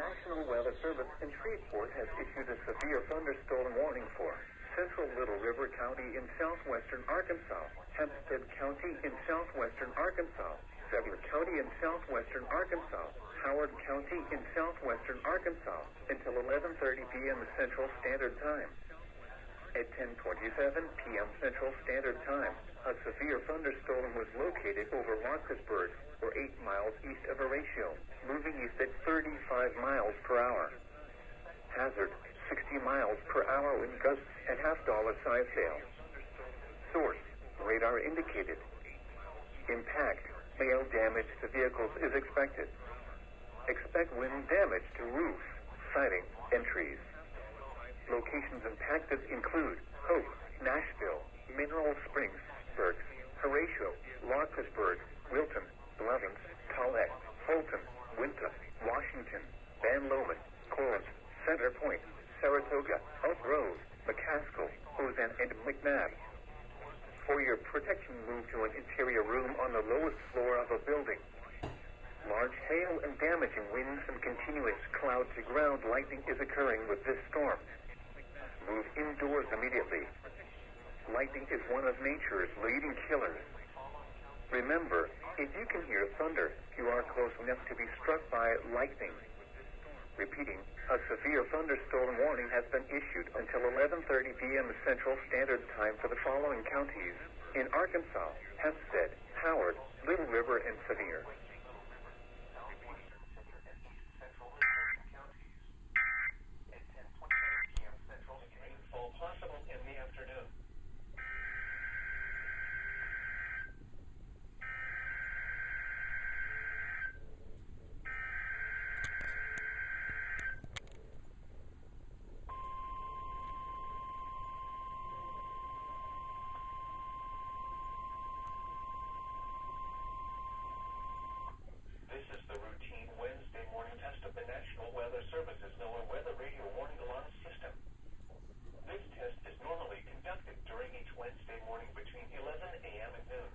National Weather Service in Shreveport has issued a severe thunderstorm warning for Central Little River County in southwestern Arkansas, Hempstead County in southwestern Arkansas, Sevier County in southwestern Arkansas, Howard County in southwestern Arkansas until 11:30 p.m. Central Standard Time. At 10:27 p.m. Central Standard Time, a severe thunderstorm was located over Marcusburg, or 8 miles east of Horatio, moving east at 35 miles per hour. Hazard, 60 miles per hour wind gusts and half-dollar size hail. Source, radar indicated. Impact, hail damage to vehicles is expected. Expect wind damage to roofs, siding, and trees. Locations impacted include Hope, Nashville, Mineral Springs, Berks, Horatio, Marcusburg, Wilton, Blevins, Tollet, Fulton, Winter, Washington, Van Loman, Corinth, Center Point, Saratoga, Oak Grove, McCaskill, Ozan, and McNabb. For your protection, move to an interior room on the lowest floor of a building. Large hail and damaging winds and continuous cloud-to-ground lightning is occurring with this storm. Move indoors immediately. Lightning is one of nature's leading killers. Remember, if you can hear thunder, you are close enough to be struck by lightning. Repeating, a severe thunderstorm warning has been issued until 11:30 p.m. Central Standard Time for the following counties in Arkansas: Hempstead, Howard, Little River, and Sevier. Rainfall possible in the afternoon. This is the routine Wednesday morning test of the National Weather Service's NOAA Weather Radio Warning Alarm System. This test is normally conducted during each Wednesday morning between 11 a.m. and noon.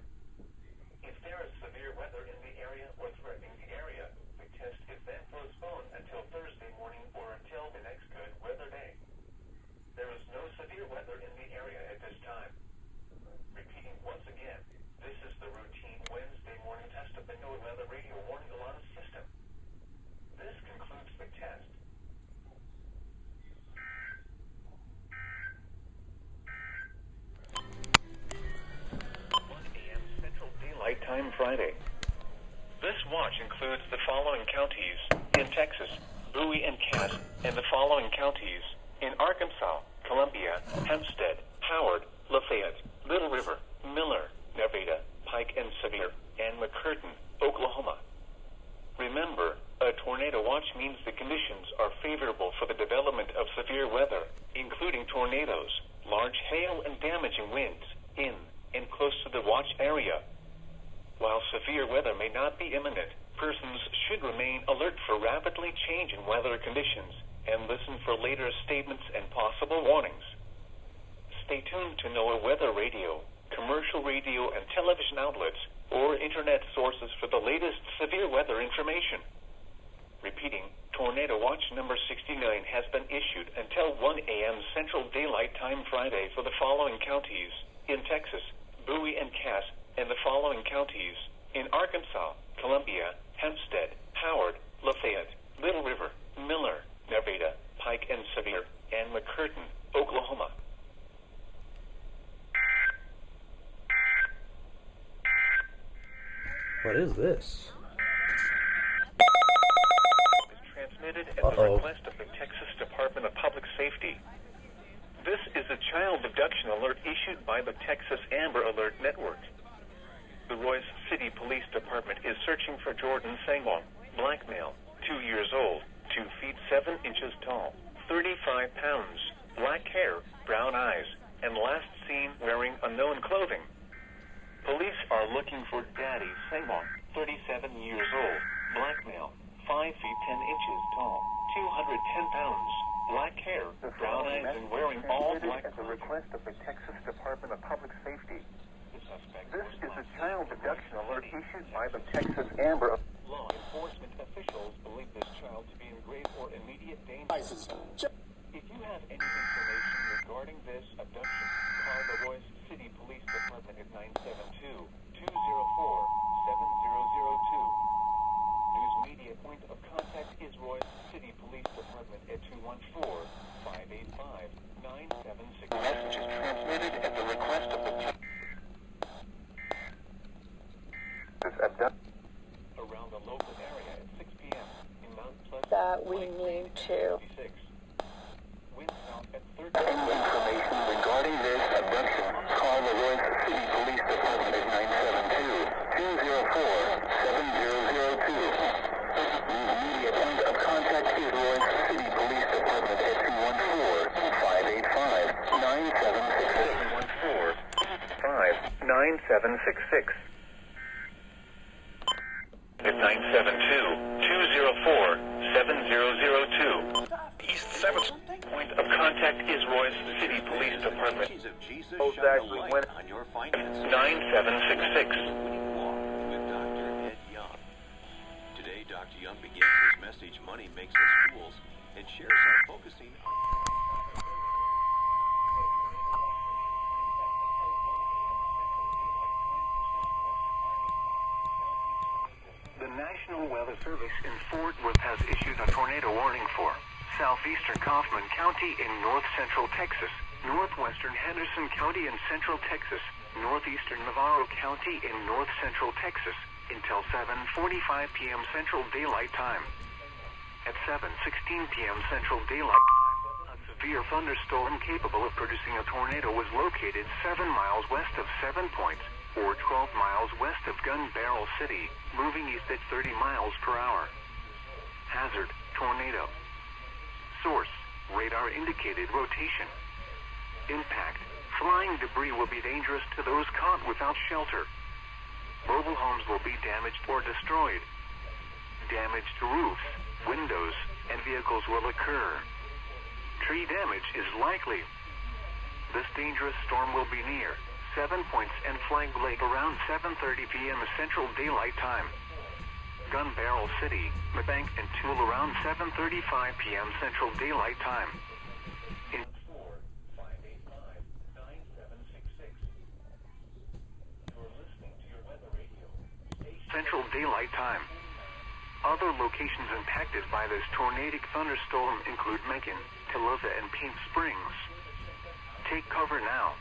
If there is severe weather in the area or threatening the area, the test is then postponed until Thursday morning or until the next good weather day. There is no severe weather in the area at this time. Repeating once again, this is the routine Wednesday morning test of the NOAA Weather Radio Warning Alarm System. This concludes the test. 1 a.m. Central Daylight Time Friday. This watch includes the following counties in Texas: Bowie and Cass, and the following counties in Arkansas: Columbia, Hempstead, Howard, Lafayette, Little River, Miller, Nevada, Pike and Sevier, and McCurtain, Oklahoma. Remember, a tornado watch means the conditions are favorable for the development of severe weather, including tornadoes, large hail and damaging winds in and close to the watch area. While severe weather may not be imminent, persons should remain alert for rapidly changing weather conditions and listen for later statements and possible warnings. Stay tuned to NOAA Weather Radio, commercial radio and television outlets, or internet sources for the latest severe weather information. Repeating, Tornado Watch number 69 has been issued until 1 a.m. Central Daylight Time Friday for the following counties in Texas: Bowie and Cass, and the following counties in Arkansas: Columbia, Hempstead, Howard, Lafayette, Little River, Miller, Nevada, Pike and Sevier, and McCurtain, Oklahoma. What is this? Is transmitted at the request of the Texas Department of Public Safety. This is a child abduction alert issued by the Texas Amber Alert Network. The Royce City Police Department is searching for Jordan Sangwon, black male, 2 years old, 2 feet 7 inches tall, 35 pounds, black hair, brown eyes, and last seen wearing unknown clothing. Police are looking for Daddy Sangwon, 37 years old, black male, 5 feet 10 inches tall, 210 pounds, black hair, brown eyes, and wearing all black at the request of the Texas Department of Public Safety. This is a child abduction alert issued by the Texas Amber Law enforcement officials believe this child to be in grave or immediate danger. If you have any information regarding this abduction, call the Royce City Police Department at 972-204-7002. News media point of contact is Royce City Police Department at 214-585-9766. Message is transmitted at the request of the around the local area at 6 p.m. in Mount Pleasant. That we need to. Wind south at 30. Information regarding this abduction, call the Royce City Police Department at 972-204-7002. News media point of contact is Royce City Police Department at 214-585-9766. 214-5-9766. At 972-204-7002. East 7th point of contact is Royce City Police Department. Most actually went on your finances. 9766. With Dr. Ed Young. Today, Dr. Young begins his message, Money Makes Us Fools, and shares how focusing on... The National Weather Service in Fort Worth has issued a tornado warning for southeastern Kaufman County in north central Texas, northwestern Henderson County in central Texas, northeastern Navarro County in north central Texas until 7:45 p.m. Central Daylight Time. At 7:16 p.m. Central Daylight Time, a severe thunderstorm capable of producing a tornado was located 7 miles west of 7 Points, or 12 miles west of Gun Barrel City, moving east at 30 miles per hour. Hazard, tornado. Source, radar indicated rotation. Impact, flying debris will be dangerous to those caught without shelter. Mobile homes will be damaged or destroyed. Damage to roofs, windows, and vehicles will occur. Tree damage is likely. This dangerous storm will be near 7 Points and Flag Lake around 7:30 p.m. Central Daylight Time. Gun Barrel City, Mebank, and Tool around 7:35 p.m. Central Daylight Time. In 4-585-9766. You're listening to your weather radio. Central Daylight Time. Other locations impacted by this tornadic thunderstorm include Macon, Tolosa, and Paint Springs. Take cover now.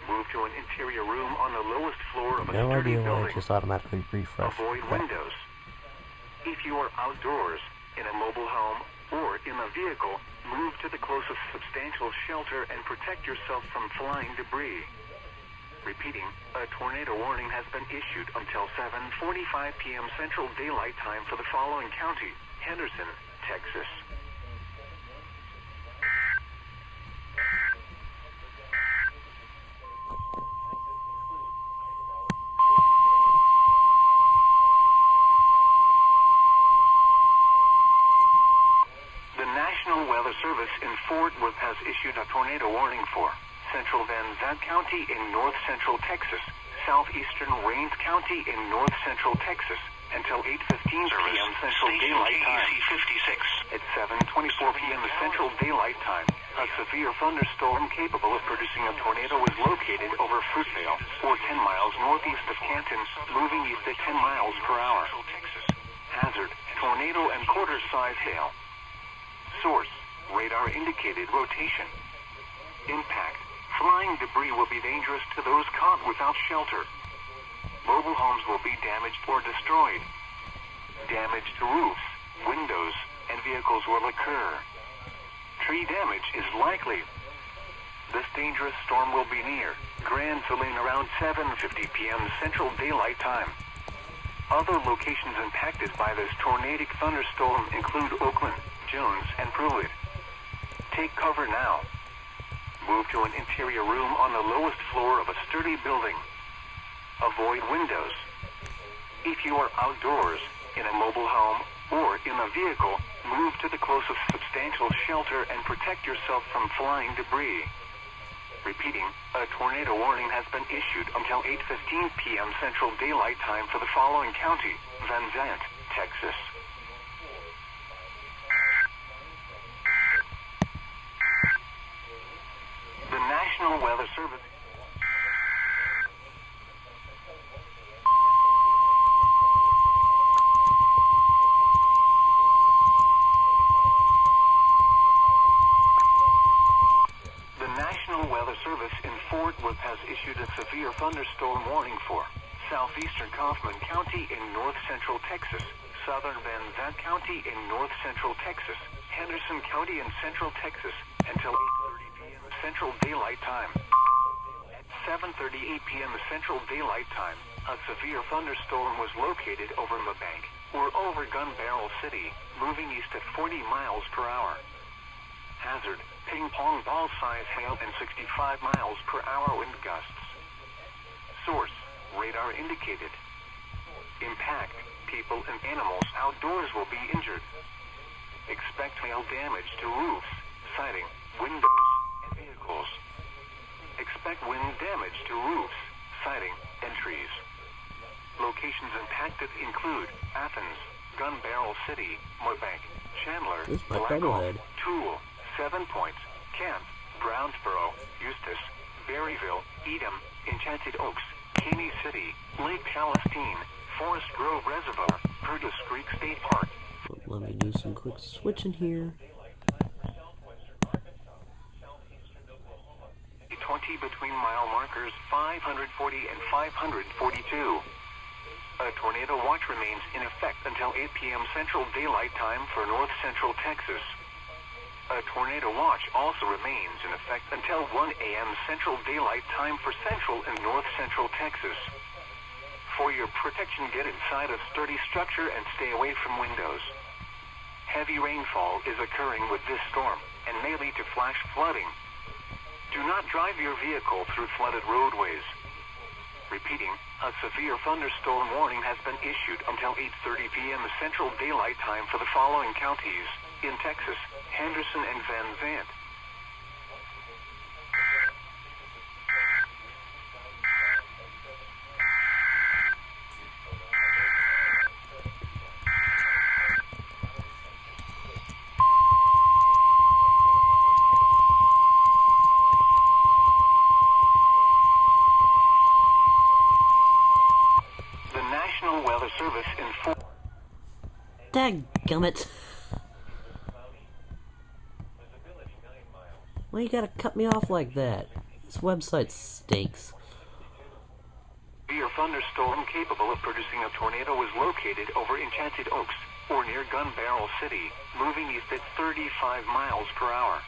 Move to an interior room on the lowest floor of a sturdy building. Just automatically refresh. Avoid windows. If you are outdoors, in a mobile home, or in a vehicle, move to the closest substantial shelter and protect yourself from flying debris. Repeating, a tornado warning has been issued until 7:45 p.m. Central Daylight Time for the following county: Henderson, Texas. The National Weather Service in Fort Worth has issued a tornado warning for central Van Zandt County in north central Texas, southeastern Rains County in north central Texas, until 8:15 p.m. Central Daylight Time. 56. At 7:24 p.m. Central Daylight Time, a severe thunderstorm capable of producing a tornado is located over Fruitvale, or 10 miles northeast of Canton, moving east at 10 miles per hour. Hazard, tornado and quarter-size hail. Source, radar indicated rotation. Impact, flying debris will be dangerous to those caught without shelter. Mobile homes will be damaged or destroyed. Damage to roofs, windows, and vehicles will occur. Tree damage is likely. This dangerous storm will be near Grand Saline around 7:50 p.m. Central Daylight Time. Other locations impacted by this tornadic thunderstorm include Oakland, Jones, and Pruitt. Take cover now. Move to an interior room on the lowest floor of a sturdy building. Avoid windows. If you are outdoors, in a mobile home, or in a vehicle, move to the closest substantial shelter and protect yourself from flying debris. Repeating, a tornado warning has been issued until 8:15 p.m. Central Daylight Time for the following county: Van Zandt, Texas. The National Weather Service. The National Weather Service in Fort Worth has issued a severe thunderstorm warning for southeastern Kaufman County in north-central Texas, southern Van Zandt County in north-central Texas, Henderson County in central Texas, until 8:30 p.m. Central Daylight Time. At 7:38 p.m. Central Daylight Time, a severe thunderstorm was located over Mabank, or over Gun Barrel City, moving east at 40 miles per hour. Hazard, ping-pong ball-size hail and 65 miles per hour wind gusts. Source, radar indicated. Impact, people and animals outdoors will be injured. Expect hail damage to roofs, siding, windows, and vehicles. Expect wind damage to roofs, siding, and trees. Locations impacted include Athens, Gun Barrel City, Mabank, Chandler, Blackhawk, Toole, 7 Points, Camp, Brownsboro, Eustis, Berryville, Edam, Enchanted Oaks, Caney City, Lake Palestine, Forest Grove Reservoir, Curtis Creek State Park. Let me do some quick switching here. 20 between mile markers 540 and 542. A tornado watch remains in effect until 8 p.m. Central Daylight Time for North Central Texas. A tornado watch also remains in effect until 1 a.m. Central Daylight Time for Central and North Central Texas. For your protection, get inside a sturdy structure and stay away from windows. Heavy rainfall is occurring with this storm and may lead to flash flooding. Do not drive your vehicle through flooded roadways. Repeating, a severe thunderstorm warning has been issued until 8:30 p.m. Central Daylight Time for the following counties in Texas: Henderson and Van Zandt. The National Weather Service in Dadgummit. Why you gotta cut me off like that? This website stinks. Severe thunderstorm capable of producing a tornado is located over Enchanted Oaks, or near Gun Barrel City, moving east at 35 miles per hour.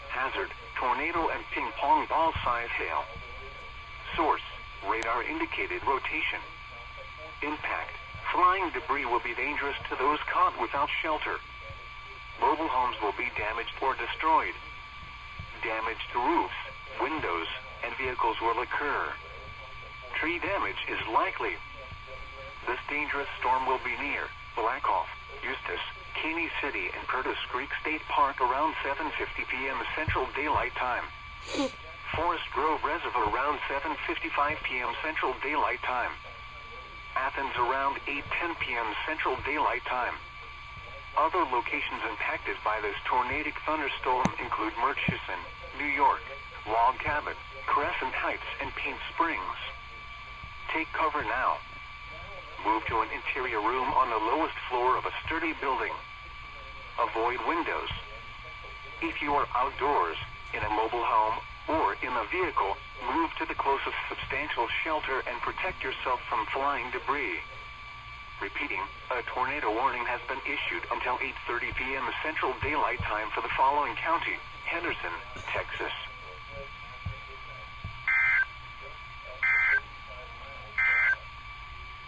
Hazard, tornado and ping-pong ball-size hail. Source, radar indicated rotation. Impact, flying debris will be dangerous to those caught without shelter. Mobile homes will be damaged or destroyed. Damage to roofs, windows, and vehicles will occur. Tree damage is likely. This dangerous storm will be near Blackhawk, Eustis, Caney City, and Curtis Creek State Park around 7:50 p.m. Central Daylight Time. Forest Grove Reservoir around 7:55 p.m. Central Daylight Time. Athens around 8:10 p.m. Central Daylight Time. Other locations impacted by this tornadic thunderstorm include Murchison, New York, Log Cabin, Crescent Heights, and Paint Springs. Take cover now. Move to an interior room on the lowest floor of a sturdy building. Avoid windows. If you are outdoors, in a mobile home, or in a vehicle, move to the closest substantial shelter and protect yourself from flying debris. Repeating, a tornado warning has been issued until 8:30 p.m. Central Daylight Time for the following county: Henderson, Texas.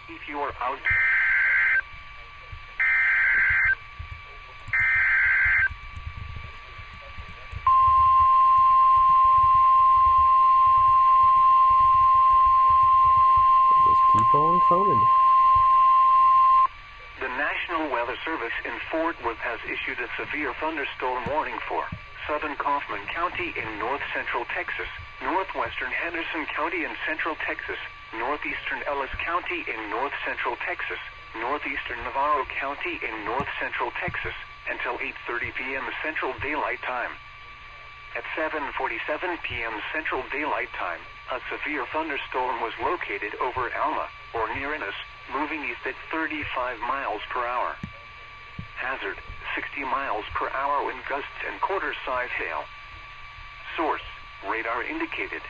If you are out... Just keep on coming. The National Weather Service in Fort Worth has issued a severe thunderstorm warning for southern Kaufman County in north-central Texas, northwestern Henderson County in central Texas, northeastern Ellis County in north-central Texas, northeastern Navarro County in north-central Texas, until 8:30 p.m. Central Daylight Time. At 7:47 p.m. Central Daylight Time, a severe thunderstorm was located over Alma, or near Ennis, moving east at 35 miles per hour. Hazard, 60 miles per hour wind gusts and quarter-size hail. Source, radar indicated.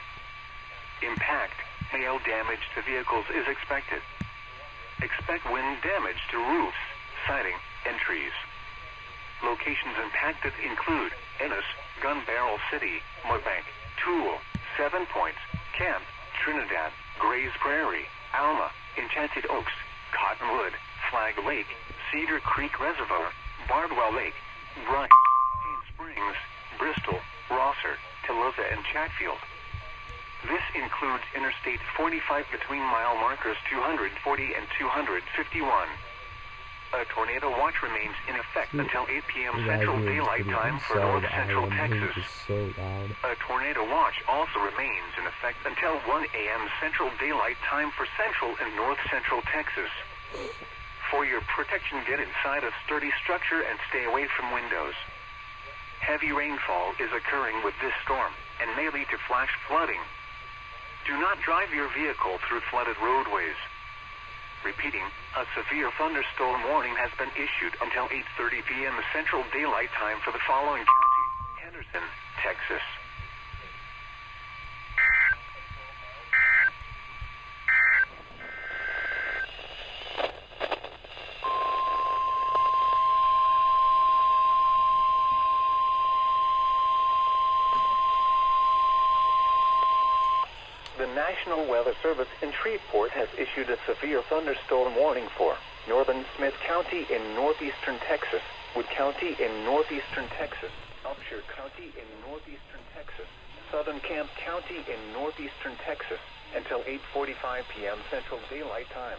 Impact, hail damage to vehicles is expected. Expect wind damage to roofs, siding, and trees. Locations impacted include Ennis, Gun Barrel City, Mudbank, Toole, 7 Points, Camp, Trinidad, Grays Prairie, Alma, Enchanted Oaks, Cottonwood, Flag Lake, Cedar Creek Reservoir, Bardwell Lake, Bryan, Paint Springs, Bristol, Rosser, Tolosa, and Chatfield. This includes Interstate 45 between mile markers 240 and 251. A tornado watch remains in effect until 8 p.m. Central Daylight Time for North Central Texas. A tornado watch also remains in effect until 1 a.m. Central Daylight Time for Central and North Central Texas. For your protection, get inside a sturdy structure and stay away from windows. Heavy rainfall is occurring with this storm and may lead to flash flooding. Do not drive your vehicle through flooded roadways. Repeating, a severe thunderstorm warning has been issued until 8:30 p.m. Central Daylight Time for the following counties: Henderson, Texas. The National Weather Service in Shreveport has issued a severe thunderstorm warning for northern Smith County in northeastern Texas, Wood County in northeastern Texas, Upshur County in northeastern Texas, southern Camp County in northeastern Texas, until 8:45 p.m. Central Daylight Time.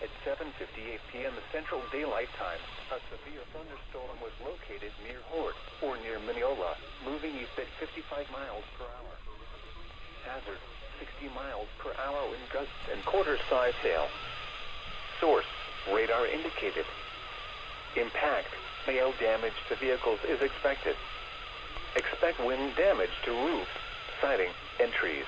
At 7:58 p.m. Central Daylight Time, a severe thunderstorm was located near Hort, or near Mineola, moving east at 55 miles per hour. Hazard, 60 miles per hour wind gusts and quarter-size hail. Source, radar indicated. Impact, hail damage to vehicles is expected. Expect wind damage to roofs, siding, and trees.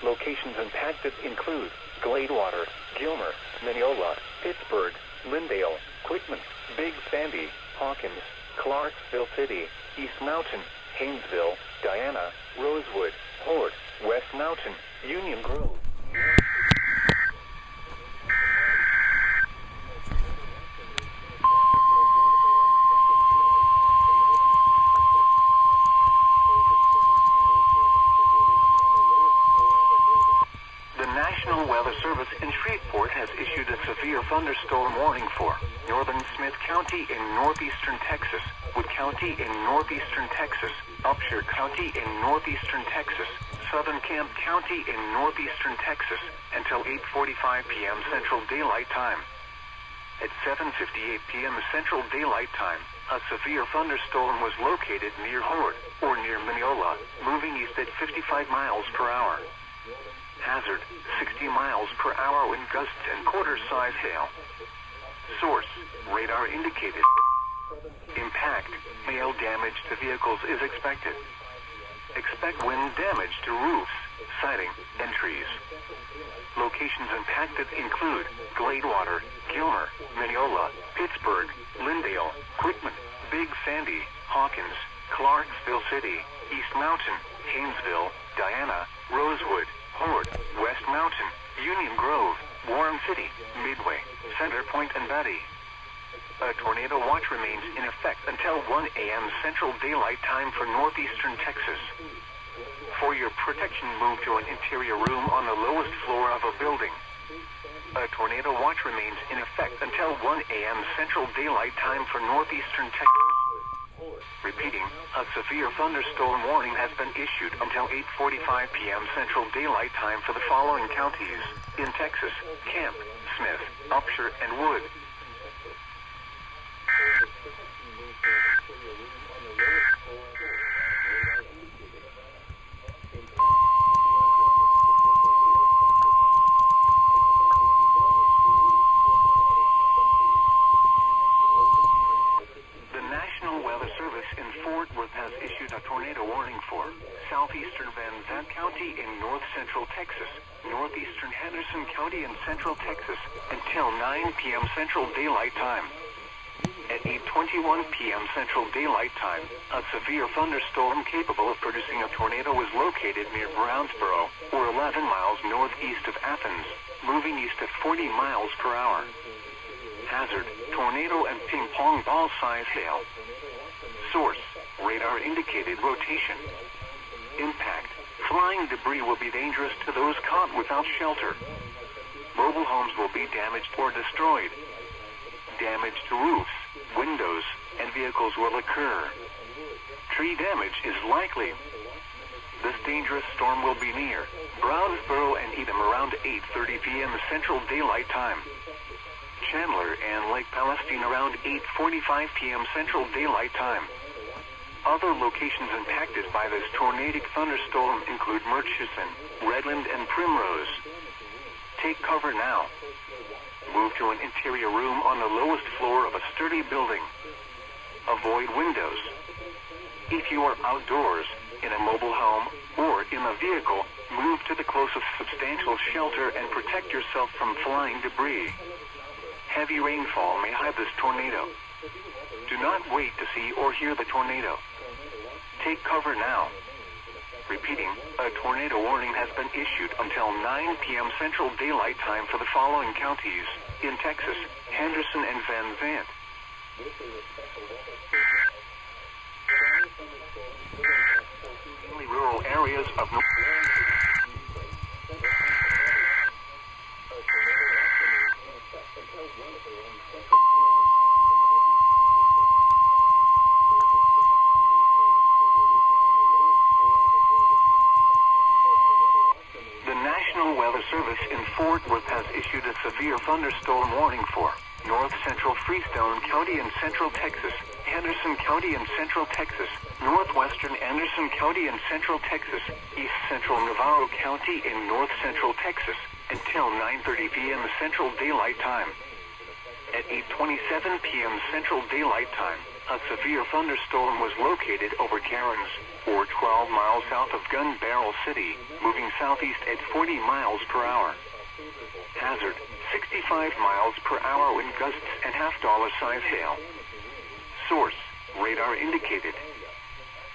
Locations impacted include Gladewater, Gilmer, Mineola, Pittsburgh, Lindale, Quitman, Big Sandy, Hawkins, Clarksville City, East Mountain, Haynesville, Diana, Rosewood, Hort, West Mountain, Union Grove. The National Weather Service in Shreveport has issued a severe thunderstorm warning for northern Smith County in northeastern Texas, Wood County in northeastern Texas, Upshur County in northeastern Texas, southern Camp County in northeastern Texas, until 8:45 p.m. Central Daylight Time. At 7:58 p.m. Central Daylight Time, a severe thunderstorm was located near Hort, or near Mineola, moving east at 55 miles per hour. Hazard, 60 miles per hour wind gusts and quarter-size hail. Source, radar indicated. Impact, hail damage to vehicles is expected. Expect wind damage to roofs, siding, and trees. Locations impacted include Gladewater, Gilmer, Mineola, Pittsburgh, Lindale, Quitman, Big Sandy, Hawkins, Clarksville City, East Mountain, Haynesville, Diana, Rosewood, Hort, West Mountain, Union Grove, Warren City, Midway, Center Point, and Betty. A tornado watch remains in effect until 1 a.m. Central Daylight Time for northeastern Texas. For your protection, move to an interior room on the lowest floor of a building. A tornado watch remains in effect until 1 a.m. Central Daylight Time for northeastern Texas. Repeating, a severe thunderstorm warning has been issued until 8:45 p.m. Central Daylight Time for the following counties in Texas: Camp, Smith, Upshur, and Wood. Fourth has issued a tornado warning for southeastern Van Zandt County in north-central Texas, northeastern Henderson County in central Texas, until 9 p.m. Central Daylight Time. At 8:21 p.m. Central Daylight Time, a severe thunderstorm capable of producing a tornado was located near Brownsboro, or 11 miles northeast of Athens, moving east at 40 miles per hour. Hazard, tornado and ping pong ball size hail. Source, radar indicated rotation. Impact, flying debris will be dangerous to those caught without shelter. Mobile homes will be damaged or destroyed. Damage to roofs, windows, and vehicles will occur. Tree damage is likely. This dangerous storm will be near Brownsboro and Edom around 8:30 p.m. Central Daylight Time. Chandler and Lake Palestine around 8:45 p.m. Central Daylight Time. Other locations impacted by this tornadic thunderstorm include Murchison, Redland, and Primrose. Take cover now. Move to an interior room on the lowest floor of a sturdy building. Avoid windows. If you are outdoors, in a mobile home, or in a vehicle, move to the closest substantial shelter and protect yourself from flying debris. Heavy rainfall may hide this tornado. Do not wait to see or hear the tornado. Take cover now. Repeating, a tornado warning has been issued until 9 p.m. Central Daylight Time for the following counties in Texas, Henderson and Van Zandt. Mainly rural areas of North. The National Weather Service in Fort Worth has issued a severe thunderstorm warning for north-central Freestone County in central Texas, Henderson County in central Texas, northwestern Anderson County in central Texas, east-central Navarro County in north-central Texas, until 9:30 p.m. Central Daylight Time. At 8:27 p.m. Central Daylight Time, a severe thunderstorm was located over Cairns, or 12 miles south of Gun Barrel City, moving southeast at 40 miles per hour. Hazard, 65 miles per hour wind gusts and half-dollar size hail. Source, radar indicated.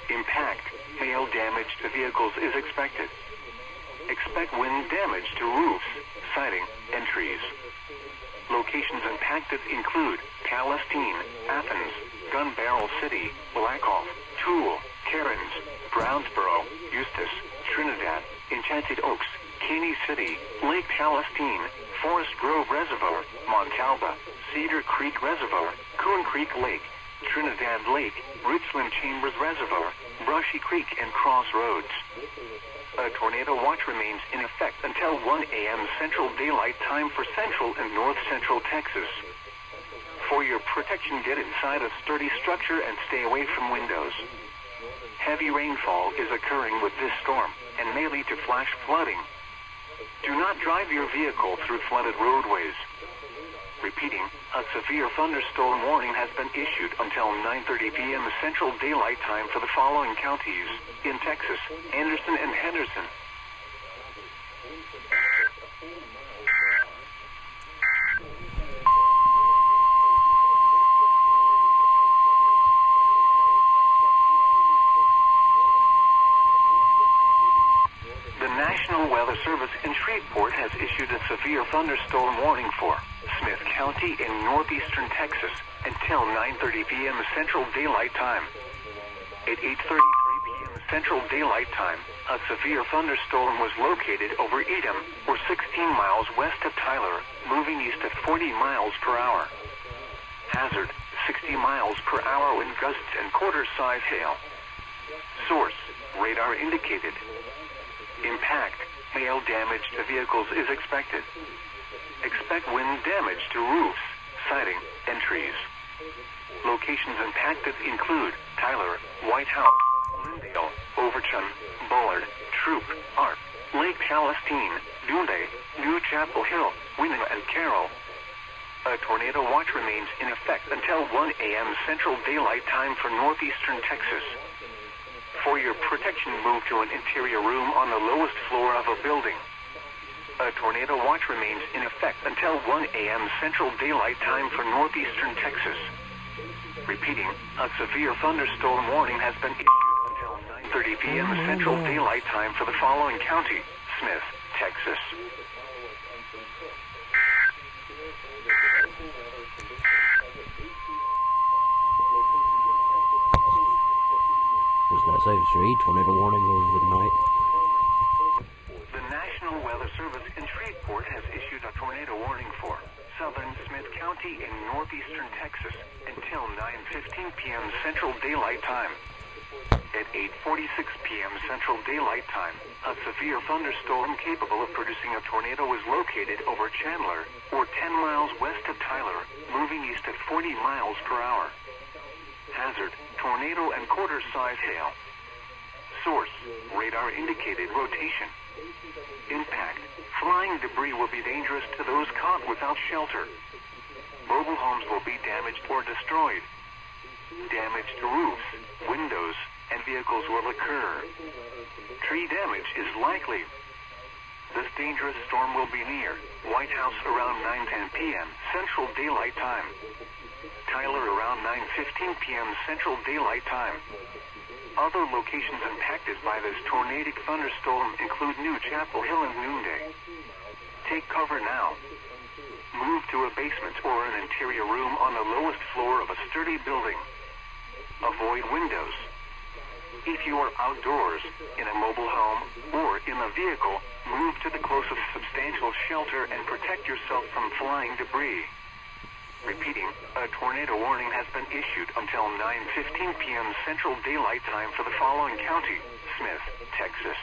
Impact, hail damage to vehicles is expected. Expect wind damage to roofs, siding, and trees. Locations impacted include Palestine, Athens, Gun Barrel City, Blackhawk, Toole, Cairns, Brownsboro, Eustis, Trinidad, Enchanted Oaks, Caney City, Lake Palestine, Forest Grove Reservoir, Montalba, Cedar Creek Reservoir, Coon Creek Lake, Trinidad Lake, Richland Chambers Reservoir, Brushy Creek, and Crossroads. A tornado watch remains in effect until 1 a.m. Central Daylight Time for central and north-central Texas. For your protection, get inside a sturdy structure and stay away from windows. Heavy rainfall is occurring with this storm and may lead to flash flooding. Do not drive your vehicle through flooded roadways. Repeating, a severe thunderstorm warning has been issued until 9:30 p.m. Central Daylight Time for the following counties in Texas, Anderson and Henderson. The National Weather Service in Shreveport has issued a severe thunderstorm warning for Smith County in northeastern Texas until 9:30 p.m. Central Daylight Time. At 8:33 p.m. Central Daylight Time, a severe thunderstorm was located over Edom, or 16 miles west of Tyler, moving east at 40 miles per hour. Hazard, 60 miles per hour wind gusts and quarter-size hail. Source, radar indicated. Impact, hail damage to vehicles is expected. Expect wind damage to roofs, siding, and trees. Locations impacted include Tyler, White House, Lindale, Overton, Bullard, Troop, Art, Lake Palestine, Dunday, New Chapel Hill, Winona, and Carroll. A tornado watch remains in effect until 1 a.m. Central Daylight Time for northeastern Texas. For your protection, move to an interior room on the lowest floor of a building. A tornado watch remains in effect until 1 a.m. Central Daylight Time for northeastern Texas. Repeating, a severe thunderstorm warning has been issued until 9:30 p.m. Central Daylight Time for the following county: Smith, Texas. Was that safe, Shree? Tornado warning over the night. The National Weather Service in Shreveport has issued a tornado warning for southern Smith County in northeastern Texas until 9:15 p.m. Central Daylight Time. At 8:46 p.m. Central Daylight Time, a severe thunderstorm capable of producing a tornado is located over Chandler, or 10 miles west of Tyler, moving east at 40 miles per hour. Hazard, tornado and quarter-size hail. Source, radar-indicated rotation. Impact, flying debris will be dangerous to those caught without shelter. Mobile homes will be damaged or destroyed. Damage to roofs, windows, and vehicles will occur. Tree damage is likely. This dangerous storm will be near White House around 9:10 p.m. Central Daylight Time. Tyler around 9:15 p.m. Central Daylight Time. Other locations impacted by this tornadic thunderstorm include New Chapel Hill and Noonday. Take cover now. Move to a basement or an interior room on the lowest floor of a sturdy building. Avoid windows. If you are outdoors, in a mobile home, or in a vehicle, move to the closest substantial shelter and protect yourself from flying debris. Repeating, a tornado warning has been issued until 9:15 p.m. Central Daylight Time for the following county: Smith, Texas.